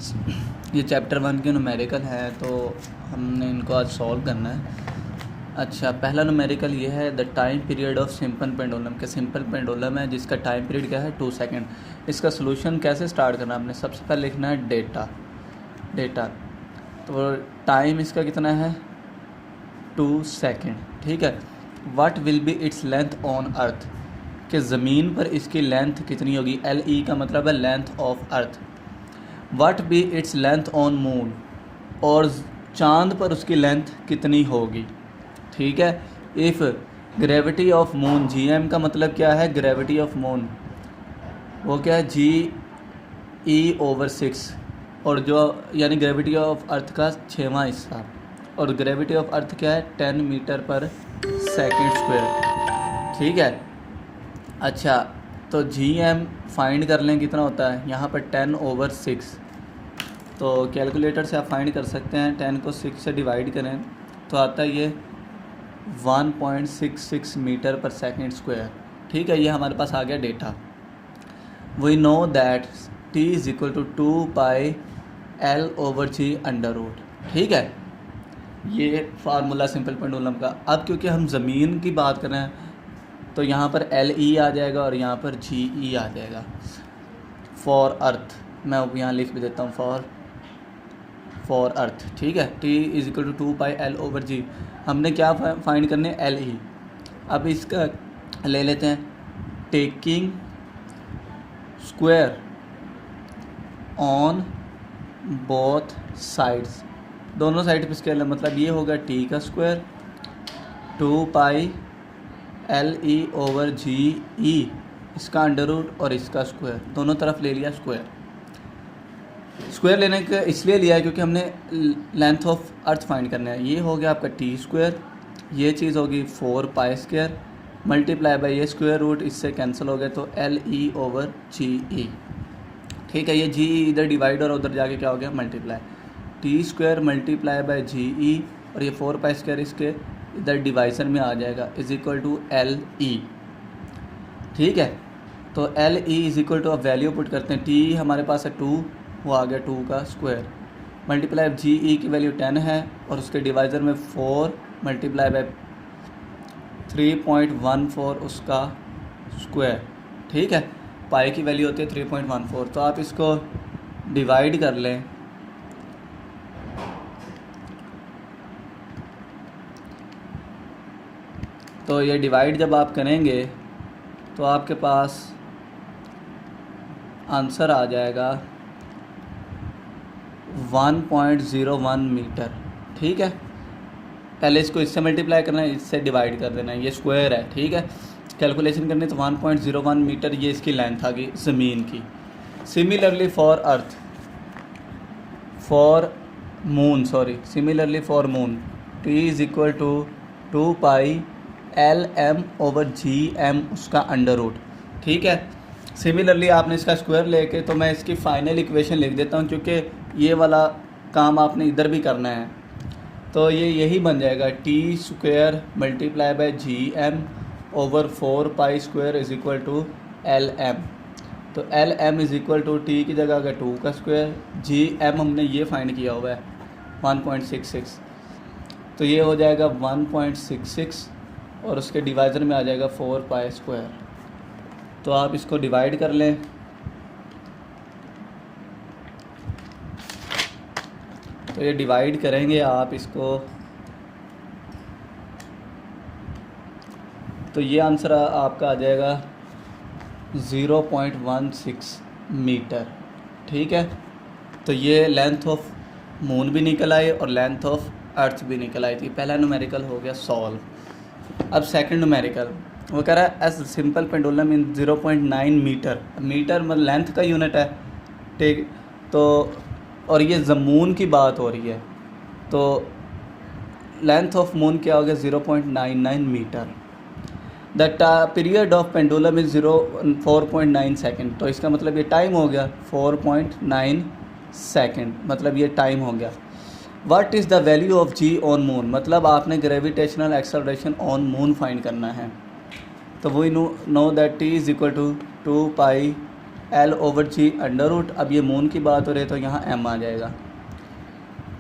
Students, ये chapter 1 के numerical हैं तो हमने इनको आज सॉल्व करना है। अच्छा, पहला न्यूमेरिकल ये है the time period of simple pendulum. के सिंपल पेंडुलम है जिसका टाइम पीरियड क्या है 2 सेकंड। इसका सोल्यूशन कैसे स्टार्ट करना है, आपने सबसे पहले लिखना है डेटा। तो टाइम इसका कितना है 2 सेकंड, ठीक है। What will be its length on earth, कि ज़मीन पर इसकी लेंथ कितनी होगी। LE का मतलब है length of earth. What be its length on moon, और चांद पर उसकी लेंथ कितनी होगी, ठीक है। If gravity of moon, GM का मतलब क्या है ग्रेविटी ऑफ मून, वो क्या है GE/6, और जो यानी ग्रेविटी ऑफ अर्थ का 6वां हिस्सा, और ग्रेविटी ऑफ अर्थ क्या है 10 मीटर पर सेकंड स्क्वायर, ठीक है। अच्छा, तो GM फाइंड कर लें कितना होता है, यहाँ पर 10/6, तो कैलकुलेटर से आप फाइंड कर सकते हैं। 10 को 6 से डिवाइड करें तो आता है ये 1.66 मीटर पर सेकंड स्क्वायर, ठीक है। ये हमारे पास आ गया data. We know that T = 2π L/g √, ठीक है। ये फार्मूला सिंपल पेंडुलम का। अब क्योंकि हम ज़मीन की बात कर रहे हैं तो यहाँ पर LE आ जाएगा और यहाँ पर GE आ जाएगा। फॉर अर्थ, मैं अब यहाँ लिख भी देता हूँ फॉर अर्थ, ठीक है। T = 2π L/g। हमने क्या फाइंड करने, LE। अब इसका ले लेते हैं taking square on both sides, दोनों साइड पे स्केल है, मतलब ये होगा T का स्क्वायर 2π LE/GE, इसका अंडर रूट और इसका स्क्वायर, दोनों तरफ ले लिया स्क्वायर लेने का इसलिए लिया है क्योंकि हमने लेंथ ऑफ अर्थ फाइंड करना है। ये हो गया आपका T स्क्वायर, ये चीज़ होगी 4π² मल्टीप्लाई बाय ये स्क्वायर रूट, इससे कैंसिल हो गया तो LE/GE, ठीक है। ये GE इधर डिवाइड और उधर जाके क्या हो गया multiply, T square multiply by GE, और ये 4π² इसके इधर डिवाइजर में आ जाएगा = LE, ठीक है। तो LE अब वैल्यू पुट करते हैं। T हमारे पास है 2, वो आ गया 2 का स्क्वायर, मल्टीप्लाई GE की वैल्यू 10 है और उसके डिवाइज़र में 4 मल्टीप्लाई बाय 3.14 उसका स्क्वायर, ठीक है। पाई की वैल्यू होती है 3.14, तो आप इसको डिवाइड कर लें तो ये डिवाइड जब आप करेंगे तो आपके पास आंसर आ जाएगा 1.01 मीटर, ठीक है। पहले इसको इससे मल्टीप्लाई करना है, इससे डिवाइड कर देना है, ये स्क्वायर है, ठीक है। कैलकुलेशन करनी तो 1.01 मीटर ये इसकी लेंथ आ गई ज़मीन की। Similarly for earth, similarly for moon T = 2π Lm/Gm, उसका अंडर रूट, ठीक है। सिमिलरली आपने इसका स्क्वायर लेके, तो मैं इसकी फाइनल इक्वेशन लिख देता हूँ क्योंकि ये वाला काम आपने इधर भी करना है। तो ये यही बन जाएगा T square multiply by Gm/4π² Lm। तो Lm T की जगह अगर 2 का स्क्वायर, Gm हमने ये फाइंड किया हुआ है 1.66, तो ये हो जाएगा 1.66 और उसके डिवाइज़र में आ जाएगा 4π²। तो आप इसको डिवाइड कर लें तो ये डिवाइड करेंगे आप इसको, तो ये आंसर आपका आ जाएगा 0.16 मीटर, ठीक है। तो ये लेंथ ऑफ मून भी निकल आई और लेंथ ऑफ अर्थ भी निकल आई थी। पहला न्यूमेरिकल हो गया सॉल्व। अब सेकंड न्यूमेरिकल, वो कह रहा है as simple pendulum in 0.9 metre, मतलब लेंथ का यूनिट है, ठीक। तो और ये मून की बात हो रही है, तो लेंथ ऑफ मून क्या हो गया 0.99 metre. The period of pendulum is 4.9 second, तो इसका मतलब ये टाइम हो गया 4.9 सेकेंड, मतलब ये टाइम हो गया। What is the value of G on moon, मतलब आपने gravitational acceleration on moon find करना है। तो वी know that T = 2π L/g under root. अब ये मून की बात हो रही है तो यहाँ m आ जाएगा,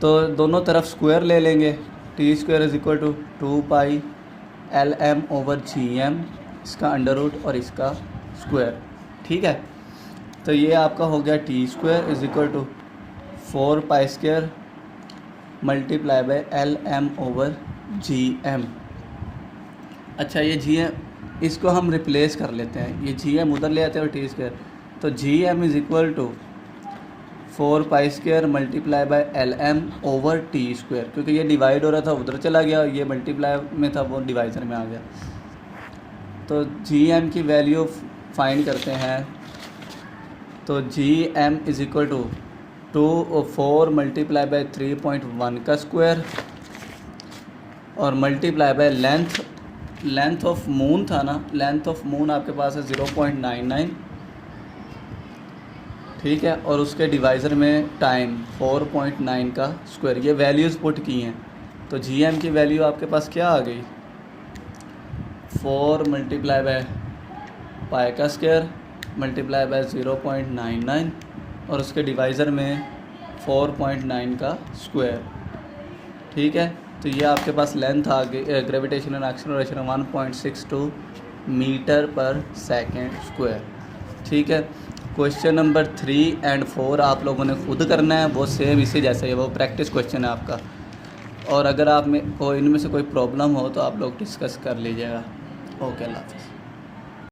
तो दोनों तरफ स्क्वायर ले लेंगे। t² is equal to 2 LM/gm, इसका अंडर रूट और इसका स्क्वायर। ठीक है, तो ये आपका हो गया t² is equal to 4π² multiply by LM/gm। अच्छा, ये gm इसको हम रिप्लेस कर लेते हैं, ये gm उधर ले आते हैं और t², तो gm is equal to 4π² multiply by LM/t², क्योंकि ये डिवाइड हो रहा था उधर चला गया, ये मल्टीप्लाई में था वो डिवाइज़र में आ गया। तो gm की वैल्यू फाइंड करते हैं, तो gm is equal to 4 multiply by 3.1 का स्क्वायर और multiply by length of moon था ना, लेंथ ऑफ मून आपके पास है 0.99, ठीक है, और उसके डिवाइज़र में टाइम 4.9 का स्क्वायर। ये वैल्यूज़ पुट की हैं, तो gm की वैल्यू आपके पास क्या आ गई, 4 मल्टीप्लाई बाय पाई का स्क्वायर मल्टीप्लाई बाय 0.99 और उसके डिवाइज़र में 4.9 का स्क्वायर। ठीक है, तो ये आपके पास लेंथ आ गई, ग्रेविटेशनल एक्सेलरेशन 1.62 मीटर पर सेकेंड स्क्वायर। ठीक है, क्वेश्चन नंबर 3 और 4 आप लोगों ने खुद करना है, वो सेम इसी जैसा ही, वो प्रैक्टिस क्वेश्चन है आपका। और अगर आप में को इनमें से कोई प्रॉब्लम हो तो आप लोग डिस्कस कर लीजिएगा। ओके, अल्लाह हाफ़िज़।